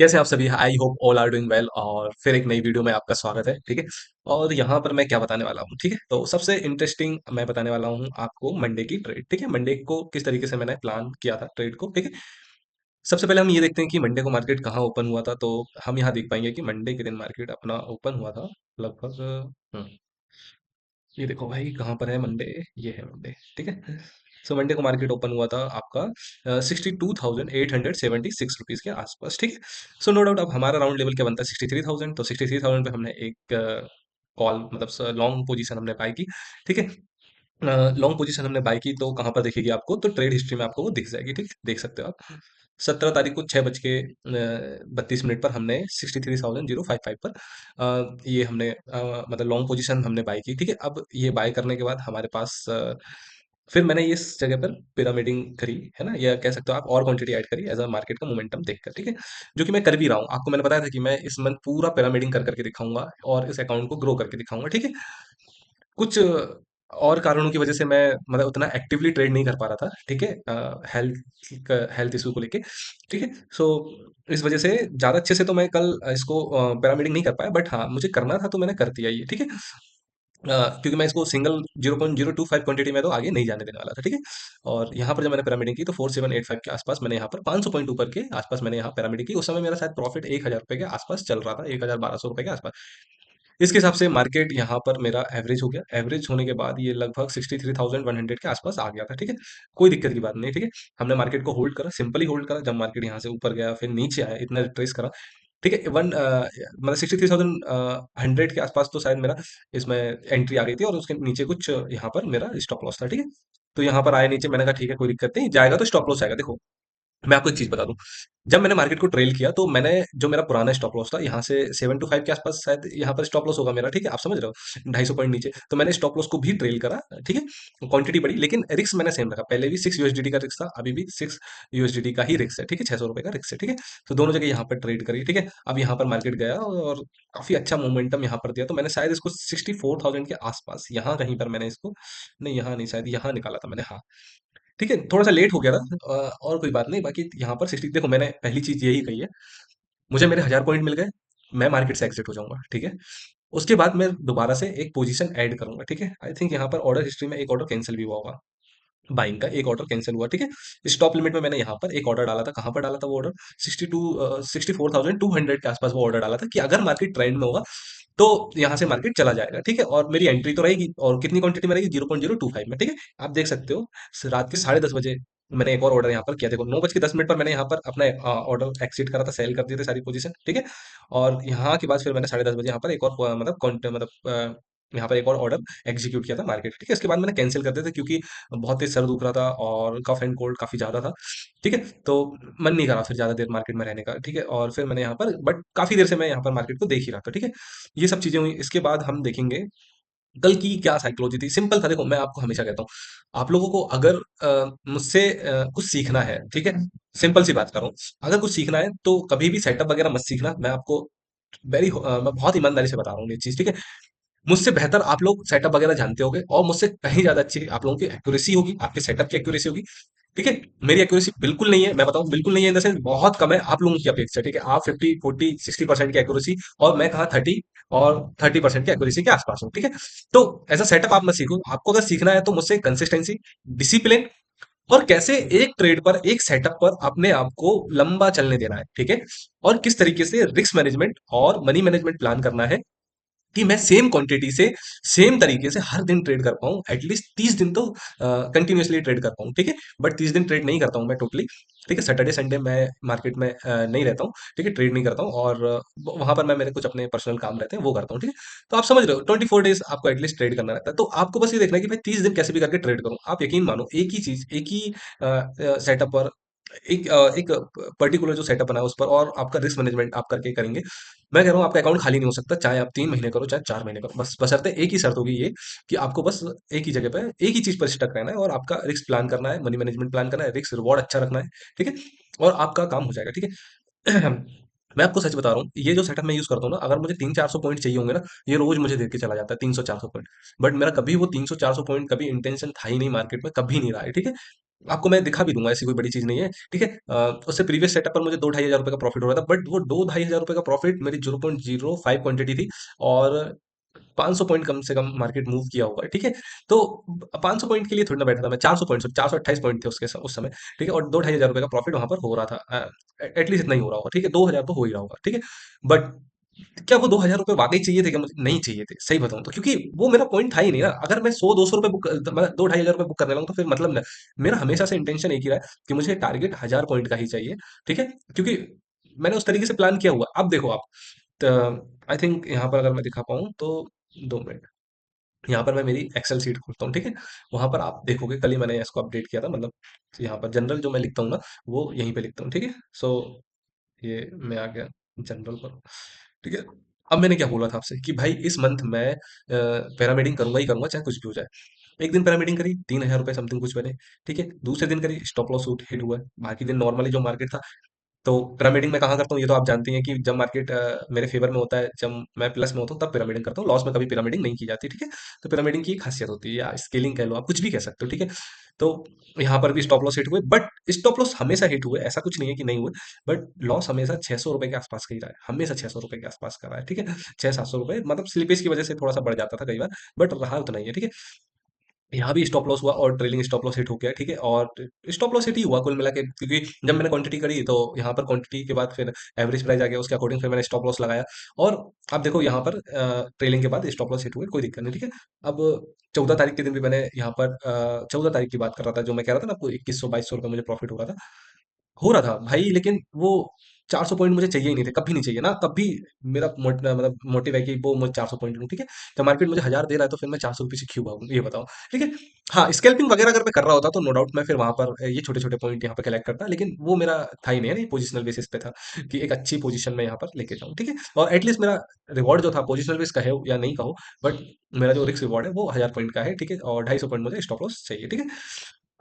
कैसे हैं आप सभी? I hope all are doing well और फिर एक नई वीडियो में आपका स्वागत है। ठीक है। और यहाँ पर मैं क्या बताने वाला हूँ। ठीक है, तो सबसे इंटरेस्टिंग मैं बताने वाला हूँ आपको मंडे की ट्रेड। ठीक है, मंडे को किस तरीके से मैंने प्लान किया था ट्रेड को। ठीक है, सबसे पहले हम ये देखते हैं कि मंडे को मार्केट कहाँ ओपन हुआ था। तो हम यहाँ देख पाएंगे कि मंडे के दिन मार्केट अपना ओपन हुआ था लगभग। ये देखो भाई, कहाँ पर है मंडे? ये है मंडे। ठीक है, सो मंडे को मार्केट ओपन हुआ था आपका 62,876 रुपीज के आसपास। ठीक है, सो नो डाउट अब हमारा राउंड लेवल क्या बनता है? 63,000। तो 63,000 पे हमने एक कॉल मतलब लॉन्ग पोजीशन हमने बाय की। ठीक है, लॉन्ग पोजीशन हमने बाय की तो कहाँ पर दिखेगी आपको? तो ट्रेड हिस्ट्री में आपको वो दिख जाएगी। ठीक है, देख सकते हो आप। 17 तारीख को 6 बज के 32 मिनट पर हमने 63,055 पर ये हमने मतलब लॉन्ग पोजीशन हमने बाय की। ठीक है, अब ये बाय करने के बाद हमारे पास फिर मैंने इस जगह पर पिरामिडिंग करी है ना, या कह सकते हो आप, और क्वांटिटी ऐड करी एज अ मार्केट का मोमेंटम देखकर। ठीक है, जो कि मैं कर भी रहा हूँ। आपको मैंने बताया था कि मैं इस मंथ पूरा पिरामिडिंग कर करके दिखाऊंगा और इस अकाउंट को ग्रो करके दिखाऊंगा। ठीक है, कुछ और कारणों की वजह से मैं मतलब उतना एक्टिवली ट्रेड नहीं कर पा रहा था। ठीक है, हेल्थ हेल्थ इशू को लेके। ठीक है, सो इस वजह से ज़्यादा अच्छे से तो मैं कल इसको पिरामिडिंग नहीं कर पाया, बट हाँ मुझे करना था तो मैंने कर दिया ये। ठीक है, क्योंकि मैं इसको सिंगल 0.025 क्वांटिटी में तो आगे नहीं जाने देने वाला था। ठीक है, और यहाँ पर जब मैंने पिरामिडिंग की तो 4785 के आसपास मैंने यहाँ पर 500 पॉइंट ऊपर के आसपास मैंने यहाँ पिरामिडिंग की। उस समय मेरा शायद प्रॉफिट 1,000 रुपये के आसपास चल रहा था, 1,1200 रुपये के आसपास। इसके हिसाब से मार्केट यहाँ पर मेरा एवरेज हो गया। एवरेज होने के बाद ये लगभग 63,100 के आसपास आ गया था। ठीक है, कोई दिक्कत की बात नहीं। ठीक है, हमने मार्केट को होल्ड करा, सिंपली होल्ड करा। जब मार्केट यहाँ से ऊपर गया फिर नीचे आया, इतना रिट्रेस करा। ठीक है, मतलब 63,100 के आसपास तो शायद मेरा इसमें एंट्री आ गई थी, और उसके नीचे कुछ यहाँ पर मेरा स्टॉप लॉस था। ठीक है, तो यहाँ पर आया नीचे, मैंने कहा ठीक है कोई दिक्कत नहीं, जाएगा तो स्टॉप लॉस आएगा। देखो मैं आपको एक चीज बता दूं, जब मैंने मार्केट को ट्रेल किया तो मैंने जो मेरा पुराना स्टॉप लॉस था यहाँ से 7 to 5 के आसपास शायद यहाँ पर स्टॉप लॉस होगा मेरा। ठीक है, आप समझ रहे हो, 250 पॉइंट नीचे। तो मैंने स्टॉप लॉस को भी ट्रेल करा। ठीक है, क्वांटिटी बढ़ी लेकिन रिस्क मैंने सेम रखा। पहले भी 6 USDT का रिस्क था, अभी भी 6 USDT का ही रिस्क है। ठीक है, 600 रुपए का रिस्क है। ठीक है, तो दोनों जगह यहाँ पर ट्रेड करी। ठीक है, अब यहाँ पर मार्केट गया और काफी अच्छा मोमेंटम यहाँ पर दिया, तो मैंने शायद इसको 64,000 के आसपास यहाँ कहीं पर मैंने इसको, नहीं यहाँ नहीं, शायद यहाँ निकाला था मैंने, हाँ। ठीक है, थोड़ा-सा लेट हो गया था, और कोई बात नहीं। बाकी यहाँ पर 60, देखो मैंने पहली चीज़ यही कही है, मुझे मेरे 1000 पॉइंट मिल गए, मैं मार्केट से एग्ज़िट हो जाऊँगा। ठीक है? उसके बाद मैं दोबारा से एक पोज़ीशन ऐड करूँगा। ठीक है? आई थिंक यहाँ पर ऑर्डर हिस्ट्री में एक ऑर्डर कैंसल भी हुआ होगा। बाइंग का एक ऑर्डर कैंसल हुआ। ठीक है? स्टॉप लिमिट में मैंने यहाँ पर एक ऑर्डर डाला था। कहाँ पर डाला था वो ऑर्डर? 64,200 के आसपास वो ऑर्डर डाला था कि अगर मार्केट ट्रेंड में होगा तो यहाँ से मार्केट चला जाएगा। ठीक है? और मेरी एंट्री तो रहेगी, और कितनी क्वांटिटी में रहेगी? 0.025 में। ठीक है? आप देख सकते हो रात के 10:30 बजे मैंने एक और ऑर्डर यहाँ पर किया। देखो 9:10 पर मैंने यहाँ पर अपना ऑर्डर एक्सिट करा था, सेल कर दिए थे सारी पोजीशन। ठीक है, और यहाँ के बाद फिर मैंने 10:30 बजे यहाँ पर एक और मतलब यहाँ पर एक और ऑर्डर एग्जीक्यूट किया था मार्केट। ठीक है, इसके बाद मैंने कैंसिल कर दिया था क्योंकि बहुत तेज सर दुख रहा था और कफ एंड कोल्ड काफी ज्यादा था। ठीक है, तो मन नहीं करा फिर ज्यादा देर मार्केट में रहने का। ठीक है, और फिर मैंने यहाँ पर, बट काफी देर से मैं यहाँ पर मार्केट को देख ही रहा था। ठीक है, ये सब चीजें हुई। इसके बाद हम देखेंगे कल की क्या साइकोलॉजी थी। सिंपल था, देखो मैं आपको हमेशा कहता हूँ, आप लोगों को अगर मुझसे कुछ सीखना है, ठीक है, सिंपल सी बात करूँ, अगर कुछ सीखना है तो कभी भी सेटअप वगैरह मत सीखना। मैं आपको मैं बहुत ईमानदारी से बता रहा हूँ ये चीज। ठीक है, मुझसे बेहतर आप लोग सेटअप वगैरह जानते होगे, और मुझसे कहीं ज्यादा अच्छी आप लोगों की एक्यूरेसी होगी, आपके सेटअप की एक्यूरेसी होगी। ठीक है, मेरी एक्यूरेसी बिल्कुल नहीं है, मैं बताऊं बिल्कुल नहीं है, इन द सेंस बहुत कम है आप लोगों की अपेक्षा। ठीक है, आप 50, 40, 60% की एक्यूरेसी, और मैं कहा 30 और 30% की एक्यूरेसी के आसपास हूँ। ठीक है, तो ऐसा सेटअप आप मत सीखो। आपको अगर सीखना है तो मुझसे कंसिस्टेंसी, डिसिप्लिन, और कैसे एक ट्रेड पर, एक सेटअप पर अपने आप को लंबा चलने देना है। ठीक है, और किस तरीके से रिस्क मैनेजमेंट और मनी मैनेजमेंट प्लान करना है कि मैं सेम क्वांटिटी से सेम तरीके से हर दिन ट्रेड कर पाऊँ, एटलीस्ट 30 दिन तो कंटिन्यूअसली ट्रेड कर पाऊँ। ठीक है, बट 30 दिन ट्रेड नहीं करता हूँ मैं टोटली। ठीक है, सैटरडे संडे मैं मार्केट में नहीं रहता हूँ। ठीक है, ट्रेड नहीं करता हूँ, और वहां पर मैं मेरे कुछ अपने पर्सनल काम रहते हैं वो करता हूँ। ठीक है, तो आप समझ रहे हो 24 डेज आपको एटलीस्ट ट्रेड करना रहता है। तो आपको बस ये देखना है कि भाई 30 दिन कैसे भी करके ट्रेड करूँ। आप यकीन मानो, एक ही चीज, एक ही सेटअप पर, एक पर्टिकुलर जो सेटअप बना है उस पर, और आपका रिस्क मैनेजमेंट आप करके करेंगे, मैं कह रहा हूँ आपका अकाउंट खाली नहीं हो सकता। चाहे आप 3 महीने करो, चाहे 4 महीने करो, बस बशर्ते एक ही शर्त होगी ये, कि आपको बस एक ही जगह पे, एक ही चीज पर स्टक रहना है, और आपका रिस्क प्लान करना है, मनी मैनेजमेंट प्लान करना है, रिस्क रिवॉर्ड अच्छा रखना है। ठीक है, और आपका काम हो जाएगा। ठीक है, मैं आपको सच बता रहा हूँ, ये जो सेटअप मैं यूज करता हूँ ना, अगर मुझे 300-400 पॉइंट चाहिए होंगे ना, ये रोज मुझे देके चला जाता है 300-400 पॉइंट। बट मेरा कभी वो 300-400 पॉइंट कभी इंटेंशन था ही नहीं, मार्केट में कभी नहीं रहा है। ठीक है, आपको मैं दिखा भी दूंगा, ऐसी कोई बड़ी चीज नहीं है, ठीक है। उससे प्रीवियस सेटअप पर मुझे 2-2,500 रुपए का प्रॉफिट हो रहा था, बट वो 2-2,500 रुपए का प्रॉफिट मेरी 0.05 क्वांटिटी थी, और 500 पॉइंट कम से कम मार्केट मूव किया होगा, ठीक है। तो 500 पॉइंट के लिए थोड़ी ना बैठा था मैं, 400 पॉइंट, 428 पॉइंट थे उस समय, ठीक है, और 2-2,500 रुपए का प्रॉफिट वहां पर हो रहा था। एटलीस्ट इतना ही हो रहा होगा, ठीक है, 2,000 तो हो ही रहा होगा, ठीक है। बट क्या वो 2,000 रुपये वाकई चाहिए थे? क्या मुझे नहीं चाहिए थे, सही बताऊं तो, क्योंकि वो मेरा पॉइंट था ही नहीं ना। अगर मैं 100-200 रुपए बुक, मतलब 2-2,500 रुपये बुक करने लगूं, तो फिर मतलब ना, मेरा हमेशा से इंटेंशन एक ही रहा है कि मुझे टारगेट 1,000 पॉइंट का ही चाहिए, ठीक है, क्योंकि मैंने उस तरीके से प्लान किया हुआ। अब देखो आप, आई थिंक यहाँ पर अगर मैं दिखा पाऊँ तो, 2 मिनट, यहाँ पर मैं मेरी एक्सेल शीट खोलता हूँ, ठीक है। वहां पर आप देखोगे, कल ही मैंने इसको अपडेट किया था, मतलब यहाँ पर जनरल जो मैं लिखता हूँ ना, वो यहीं पे लिखता हूँ, ठीक है। सो ये मैं आ गया जनरल पर, ठीक है। अब मैंने क्या बोला था आपसे कि भाई इस मंथ मैं पैरामेडिंग करूंगा ही करूंगा, चाहे कुछ भी हो जाए। एक दिन पैरामेडिंग करी, 3,000 रुपये समथिंग कुछ बने, ठीक है। दूसरे दिन करी, स्टॉप लॉस हिट हुआ, बाकी दिन नॉर्मली जो मार्केट था। तो पिरामिडिंग मैं कहाँ करता हूँ, ये तो आप जानती हैं कि जब मार्केट मेरे फेवर में होता है, जब मैं प्लस में होता हूँ, तब पिरामिडिंग करता हूँ, लॉस में कभी पिरामिडिंग नहीं की जाती, ठीक है। तो पिरामिडिंग की एक खासियत होती है, या स्केलिंग कह लो, आप कुछ भी कह सकते हो, ठीक है। तो यहाँ पर भी स्टॉप लॉस हिट हुए, बट स्टॉप लॉस हमेशा हिट हुए, ऐसा कुछ नहीं है कि नहीं हुए। बट लॉस हमेशा 600 रुपए के आसपास का ही रहा है, हमेशा 600 रुपए के आसपास का रहा है, ठीक है। 600-700 रुपए, मतलब स्लिपेज की वजह से थोड़ा सा बढ़ जाता था कई बार, बट रहा उतना ही है, ठीक है। यहाँ भी स्टॉप लॉस हुआ और ट्रेलिंग स्टॉप लॉस हिट हो गया, ठीक है। और स्टॉप लॉस हिट ही हुआ कुल मिला के, क्योंकि जब मैंने क्वांटिटी करी, तो यहाँ पर क्वांटिटी के बाद फिर एवरेज प्राइस आ गया, उसके अकॉर्डिंग फिर मैंने स्टॉप लॉस लगाया। और आप देखो यहाँ पर ट्रेलिंग के बाद स्टॉप लॉस हिट हुए, कोई दिक्कत नहीं, ठीक है। अब 14 तारीख के दिन भी मैंने यहाँ पर 14 तारीख की बात कर रहा था, जो मैं कह रहा था ना आपको, 2100-2200 रुपये मुझे प्रॉफिट हो रहा था भाई, लेकिन वो 400 पॉइंट मुझे चाहिए ही नहीं थे, कभी नहीं चाहिए ना, कभी। मेरा मतलब मोटिव है कि वो मैं 400 पॉइंट लूं, ठीक है। तो मार्केट मुझे 1,000 दे रहा है, तो फिर मैं 400 रुपये से क्यों भागूं, ये बताओ, ठीक है। हाँ, स्कैल्पिंग वगैरह अगर मैं कर रहा होता, तो नो डाउट मैं फिर वहां पर ये छोटे छोटे पॉइंट यहाँ पे कलेक्ट करता, लेकिन वो मेरा था ही नहीं, है ना, पोजिशनल बेसिस पे था कि एक अच्छी पोजीशन में यहाँ पर लेके जाऊँ, ठीक है। और एटलीस्ट मेरा रिवॉर्ड जो था, पोजिशनल बेस कहे या नहीं कहो, बट मेरा जो रिस्क रिवॉर्ड है वो 1,000 पॉइंट का है, ठीक है, और 250 पॉइंट मुझे स्टॉप लॉस चाहिए, ठीक है।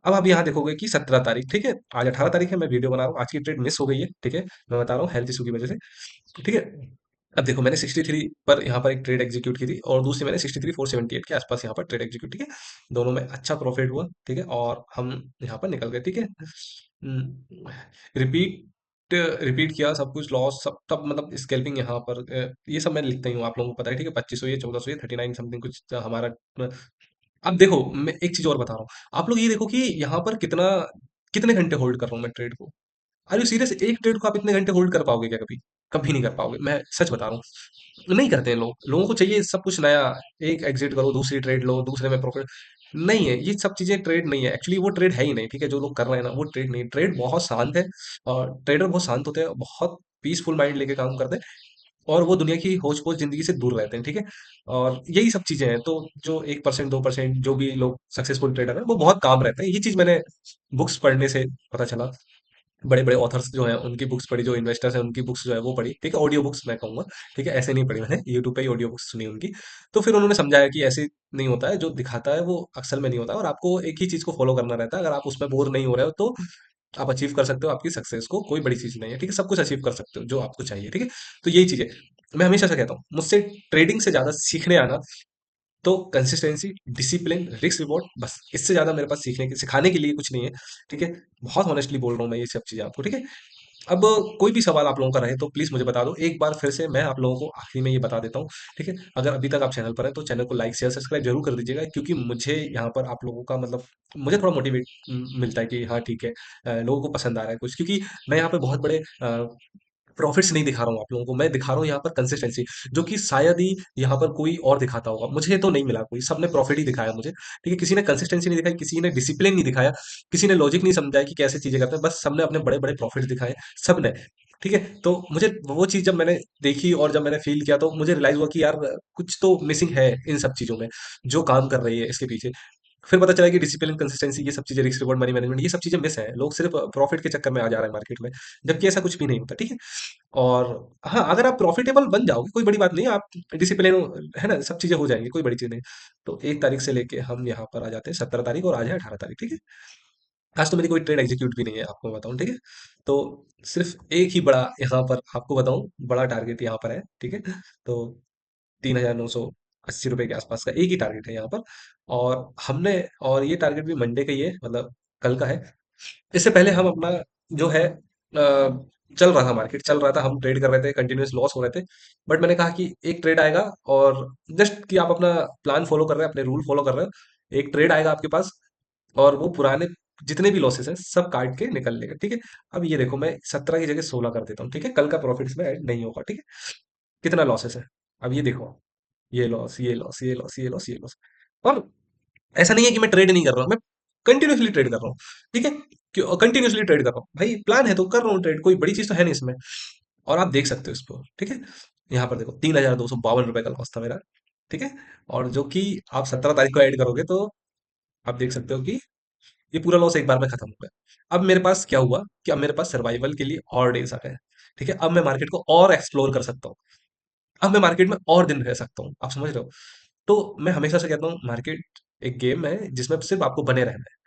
अब आप यहाँ देखोगे कि 17 तारीख, ठीक है, आज 18 तारीख है, मैं वीडियो बना रहा हूँ, आज की ट्रेड मिस हो गई है, ठीक है। मैं बता रहा हूँ हेल्थ इशू की वजह से, ठीक है। अब देखो, मैंने 63 पर यहाँ पर एक ट्रेड एग्जीक्यूट की थी, और दूसरी मैंने 63,478 के आसपास यहाँ पर ट्रेड एग्जीक्यूट, ठीक है। दोनों में अच्छा प्रॉफिट हुआ, ठीक है, और हम यहाँ पर निकल गए, ठीक है। रिपीट रिपीट किया सब कुछ, लॉस सब, तब मतलब स्केल्पिंग यहाँ पर ये सब मैं लिखता ही हूँ, आप लोगों को पता है, ठीक है। 2500, ये 1400, ये 39 समथिंग कुछ हमारा। अब देखो, मैं एक चीज और बता रहा हूँ, आप लोग ये देखो कि यहाँ पर कितने घंटे होल्ड कर रहा हूँ मैं ट्रेड को। Are you serious? एक ट्रेड को आप इतने घंटे होल्ड कर पाओगे क्या कभी? कभी नहीं कर पाओगे, मैं सच बता रहा हूँ। नहीं करते हैं लोग, लोगों को चाहिए सब कुछ नया, एक एग्जिट करो, दूसरी ट्रेड लो, दूसरे में प्रॉफिट। नहीं है, ये सब चीजें ट्रेड नहीं है, एक्चुअली वो ट्रेड है ही नहीं, ठीक है। जो लोग कर रहे हैं ना, वो ट्रेड नहीं, ट्रेड बहुत शांत है, और ट्रेडर बहुत शांत होते हैं, बहुत पीसफुल माइंड लेके काम करते हैं, और वो दुनिया की होच पोच जिंदगी से दूर रहते हैं, ठीक है। और यही सब चीजें हैं, तो जो 1%, 2% जो भी लोग सक्सेसफुल ट्रेडर है, वो बहुत काम रहते हैं। ये चीज मैंने बुक्स पढ़ने से पता चला, बड़े बड़े ऑथर्स जो हैं उनकी बुक्स पढ़ी, जो इन्वेस्टर्स हैं उनकी बुक्स जो है वो पढ़ी, ठीक है, ऑडियो बुक्स मैं कहूंगा, ठीक है, ऐसे नहीं पढ़ी मैंने, यूट्यूब पे ही ऑडियो बुक्स सुनी उनकी। तो फिर उन्होंने समझाया कि ऐसे नहीं होता है, जो दिखाता है वो अक्सर में नहीं होता है, और आपको एक ही चीज को फॉलो करना रहता है। अगर आप उसमें बोर नहीं हो रहे हो, तो आप अचीव कर सकते हो आपकी सक्सेस को, कोई बड़ी चीज नहीं है, ठीक है, सब कुछ अचीव कर सकते हो जो आपको चाहिए, ठीक है। तो यही चीज है, मैं हमेशा से कहता हूँ, मुझसे ट्रेडिंग से ज्यादा सीखने आना, तो कंसिस्टेंसी, डिसिप्लिन, रिस्क रिवॉर्ड, बस इससे ज्यादा मेरे पास सीखने के सिखाने के लिए कुछ नहीं है, ठीक है। बहुत ऑनेस्टली बोल रहा हूँ मैं ये सब चीजें आपको, ठीक है। अब कोई भी सवाल आप लोगों का रहे, तो प्लीज मुझे बता दो, एक बार फिर से मैं आप लोगों को आखिरी में ये बता देता हूँ, ठीक है। अगर अभी तक आप चैनल पर हैं, तो चैनल को लाइक शेयर सब्सक्राइब जरूर कर दीजिएगा, क्योंकि मुझे यहाँ पर आप लोगों का मतलब, मुझे थोड़ा मोटिवेट मिलता है कि हाँ ठीक है, लोगों को पसंद आ रहा है कुछ, क्योंकि मैं यहाँ पे बहुत बड़े प्रॉफिट्स नहीं दिखा रहा हूँ आप लोगों को, मैं दिखा रहा हूँ यहाँ पर कंसिस्टेंसी, जो कि शायद ही यहाँ पर कोई और दिखाता होगा, मुझे तो नहीं मिला कोई, सबने प्रॉफिट ही दिखाया मुझे, ठीक है। किसी ने कंसिस्टेंसी नहीं दिखाई, किसी ने डिसिप्लिन नहीं दिखाया, किसी ने लॉजिक नहीं समझाया कि कैसे चीजें करते हैं, बस सबने अपने बड़े बड़े प्रॉफिट दिखाए, सबने, ठीक है। तो मुझे वो चीज जब मैंने देखी और जब मैंने फील किया, तो मुझे रियलाइज हुआ कि यार कुछ तो मिसिंग है इन सब चीजों में, जो काम कर रही है इसके पीछे। फिर पता चला कि डिसिप्लिन, कंसिस्टेंसी, ये सब चीजें, रिस्क रिवॉर्ड, मनी मैनेजमेंट, ये सब चीजें मिस है, लोग सिर्फ प्रॉफिट के चक्कर में आ जा रहे हैं मार्केट में, जबकि ऐसा कुछ भी नहीं होता, ठीक है। और हाँ, अगर आप प्रॉफिटेबल बन जाओगे, कोई बड़ी बात नहीं है, आप डिसिप्लिन, है ना, सब चीजें हो जाएंगी, कोई बड़ी चीज नहीं। तो 1 तारीख से लेके हम यहाँ पर आ जाते हैं 17 तारीख, और आज है 18 तारीख, ठीक है। आज तो मेरी कोई ट्रेड एग्जीक्यूट भी नहीं है, आपको बताऊं, ठीक है। तो सिर्फ एक ही बड़ा यहाँ पर आपको बताऊं, बड़ा टारगेट यहाँ पर है, ठीक है। तो 3,980 रुपए के आसपास का एक ही टारगेट है यहाँ पर, और हमने, और ये टारगेट भी मंडे का ही है, मतलब कल का है। इससे पहले हम अपना जो है चल रहा था, मार्केट चल रहा था, हम ट्रेड कर रहे थे, कंटिन्यूअस लॉस हो रहे थे। बट मैंने कहा कि एक ट्रेड आएगा, और जस्ट कि आप अपना प्लान फॉलो कर रहे हैं, अपने रूल फॉलो कर रहे हैं, एक ट्रेड आएगा आपके पास, और वो पुराने जितने भी लॉसेस हैं सब काट के निकल लेगा, ठीक है। अब ये देखो, मैं 17 की जगह 16 कर देता हूँ, ठीक है, कल का प्रॉफिट इसमें ऐड नहीं होगा, ठीक है। कितना लॉसेस है, अब ये देखो, ये लॉस, ये लॉस, ये लॉस, ये लॉस, ये लॉस। और ऐसा नहीं है कि मैं ट्रेड नहीं कर रहा हूँ, मैं कंटिन्यूअसली ट्रेड कर रहा हूँ, ठीक है। क्यों कंटिन्यूअसली ट्रेड कर रहा हूँ भाई, प्लान है तो कर रहा हूँ ट्रेड, कोई बड़ी चीज तो है नहीं इसमें। और आप देख सकते हो इसको, ठीक है। यहाँ पर देखो, 3,252 रुपए का लॉस था मेरा, ठीक है। और जो कि आप 17 तारीख को ऐड करोगे तो आप देख सकते हो कि ये पूरा लॉस एक बार में खत्म हो गया। अब मेरे पास क्या हुआ कि अब मेरे पास सर्वाइवल के लिए और डेज आ गए, ठीक है। अब मैं मार्केट को और एक्सप्लोर कर सकता हूँ, अब मैं मार्केट में और दिन रह सकता हूँ, आप समझ रहे हो। तो मैं हमेशा से कहता हूँ, मार्केट एक गेम है जिसमें सिर्फ आपको बने रहना है।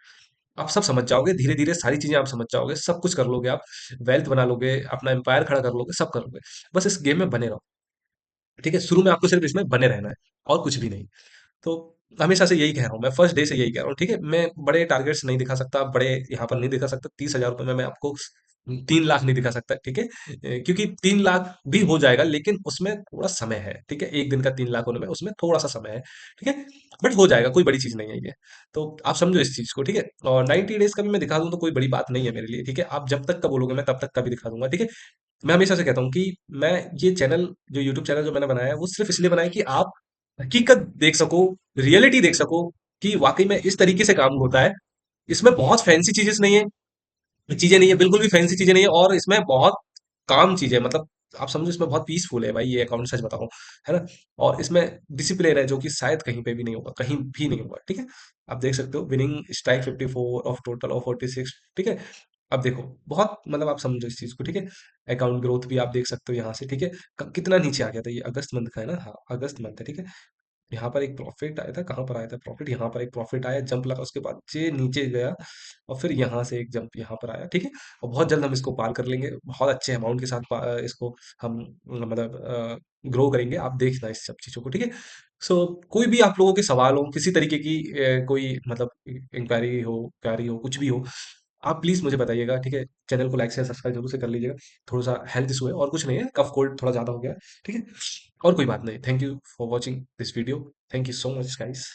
आप सब समझ जाओगे, धीरे धीरे सारी चीजें आप समझ जाओगे, सब कुछ कर लोगे आप, वेल्थ बना लोगे, अपना एम्पायर खड़ा कर लोगे, सब कर लोगे। बस इस गेम में बने रहो, ठीक है। शुरू में आपको सिर्फ इसमें बने रहना है, और कुछ भी नहीं। तो हमेशा से यही कह रहा हूँ, मैं फर्स्ट डे से यही कह रहा हूँ, ठीक है। मैं बड़े टारगेट्स नहीं दिखा सकता, बड़े यहाँ पर नहीं दिखा सकता, 30,000 रुपये में मैं आपको 3 लाख नहीं दिखा सकता, ठीक है। क्योंकि 3 लाख भी हो जाएगा, लेकिन उसमें थोड़ा समय है, ठीक है। एक दिन का 3 लाख होने में उसमें थोड़ा सा समय है, ठीक है। बट हो जाएगा, कोई बड़ी चीज नहीं है ये। तो आप समझो इस चीज को, ठीक है। और 90 डेज का भी मैं दिखा दूं तो कोई बड़ी बात नहीं है मेरे लिए, ठीक है। आप जब तक का बोलोगे मैं तब तक का भी दिखा दूंगा, ठीक है। मैं हमेशा से कहता हूँ कि मैं ये चैनल, जो यूट्यूब चैनल जो मैंने बनाया है, वो सिर्फ इसलिए बनाया है कि आप हकीकत देख सको, रियलिटी देख सको, कि वाकई में इस तरीके से काम होता है। इसमें बहुत फैंसी चीजें नहीं है, बिल्कुल भी फैंसी चीजें नहीं है, और इसमें बहुत काम चीजें, मतलब आप समझो इसमें बहुत पीसफुल है भाई ये अकाउंट, सच बताऊं, है ना। और इसमें डिसिप्लिन है जो कि शायद कहीं पे भी नहीं होगा, कहीं भी नहीं होगा, ठीक है। आप देख सकते हो, winning strike 54 of total of 46, ठीक है। अब देखो, बहुत मतलब आप समझो इस चीज को, ठीक है। अकाउंट ग्रोथ भी आप देख सकते हो यहाँ से, ठीक है। कितना नीचे आ गया था, ये अगस्त मंथ का है ना, हाँ अगस्त मंथ है, ठीक है। यहाँ पर एक प्रॉफिट आया था, कहाँ पर आया था प्रॉफिट, यहाँ पर एक प्रॉफिट आया, जंप लगा, उसके बाद ये नीचे गया, और फिर यहाँ से एक जंप यहाँ पर आया, ठीक है। और बहुत जल्द हम इसको पार कर लेंगे, बहुत अच्छे अमाउंट के साथ इसको हम मतलब ग्रो करेंगे, आप देखना इस सब चीज़ों को, ठीक है। सो कोई भी आप लोगों के सवाल हो, किसी तरीके की कोई मतलब क्वेरी हो, कुछ भी हो, आप प्लीज मुझे बताइएगा, ठीक है। चैनल को लाइक शेयर सब्सक्राइब जरूर से कर लीजिएगा। थोड़ा सा हेल्थ इशू है, और कुछ नहीं है, कफ कोल्ड थोड़ा ज्यादा हो गया है, ठीक है। और कोई बात नहीं, thank you for watching this video, thank you so much guys.